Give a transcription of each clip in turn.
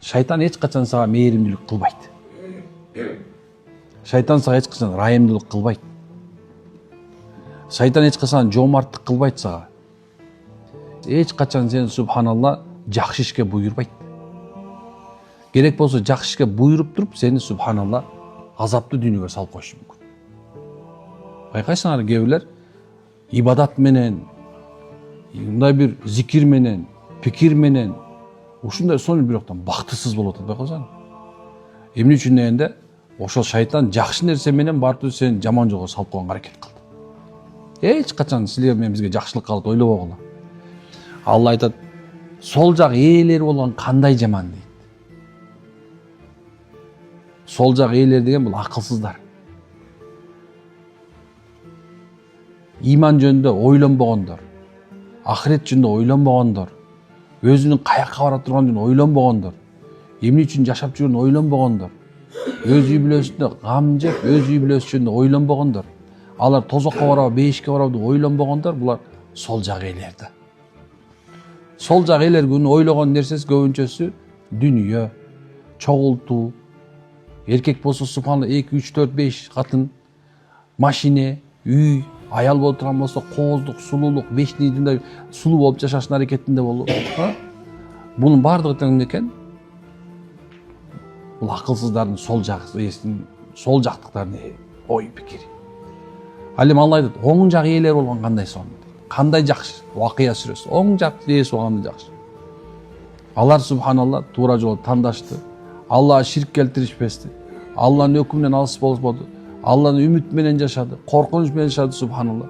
Шайтан эч качан сага мээримдүүлүк кылбайт. Шайтан сага эч качан райымдуулук кылбайт. Шайтан эч качан жоомарттык кылбайт сага. Эч качан сени субханалла жакшы ишке буйрубайт. Керек болсо жакшы ишке буйруп туруп сени субханалла азаптуу дүйнөгө салып коюшу мүмкүн. Байкайсыңар, кээ бирлер ибадат менен, мындай бир зикир менен, пикир менен ушундай сонун бирөөктөн бактысыз болуп атат, байкасаң. Эмне үчүн дегенде, ошол шайтан жакшы нерсе менен барып сени жаман жолго салып койгонго аракет кылды. Эч качан силер менен бизге жакшылык кылат ойлобогула. Алла айтат, сол жак ээлери болгон кандай жаман дейт. Сол жак ээлери деген бул акылсыздар. Иман жөнүндө ойлонбогондор, ахирет жөнүндө ойлонбогондор, өзүнүн каякка бара турганын ойлонбогондор, эмне үчүн жашап жүргөнүн ойлонбогондор, өз үй бүлөсүндө гам жеп, өз үй бүлөсү жөнүндө ойлонбогондор, алар тозокко барабы, бейишке барабы деп ойлонбогондор, булар сол жак ээлер да. Сол жак ээлер күнү ойлогон нерсеси көбүнчөсү дүнүйө, чогултуу, эркек болсо субханалла 2, 3, 4, 5 катын, машине, үй, аял болуп турган болсо кооздук, сулуулук, бешнийдинде сулуу болуп жашашынын аракетинде болуу. Бунун бардыгы тең экен. Бул акылсыздардын сол жактыктардын ой пикири. Ал эми Алла айтат, оң жак ээлери болгон кандай сонун. Кандай жакшы. Вакыя сүрөсү. Оң жак ээси болгондой жакшы. Алар субханалла туура жолду тандашты. Аллага ширк келтиришпести. Алланын өкүмүнөн алыс болбоду. Алланын үмүт менен жашады, коркунуч менен жашады субханалла.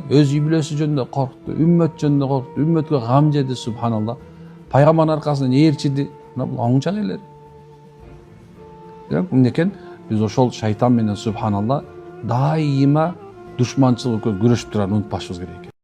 Өз үй бүлөсү жөнүндө коркту, үммөт жөнүндө коркту, үммөткө гам жеди субханалла. Пайгамбардын аркасынан ээрчиди. Бул оң жак ээлер. Эмнекен биз ошол шайтан менен субханалла дайыма душманчылык күрөшүп турарын унутпашыбыз керек.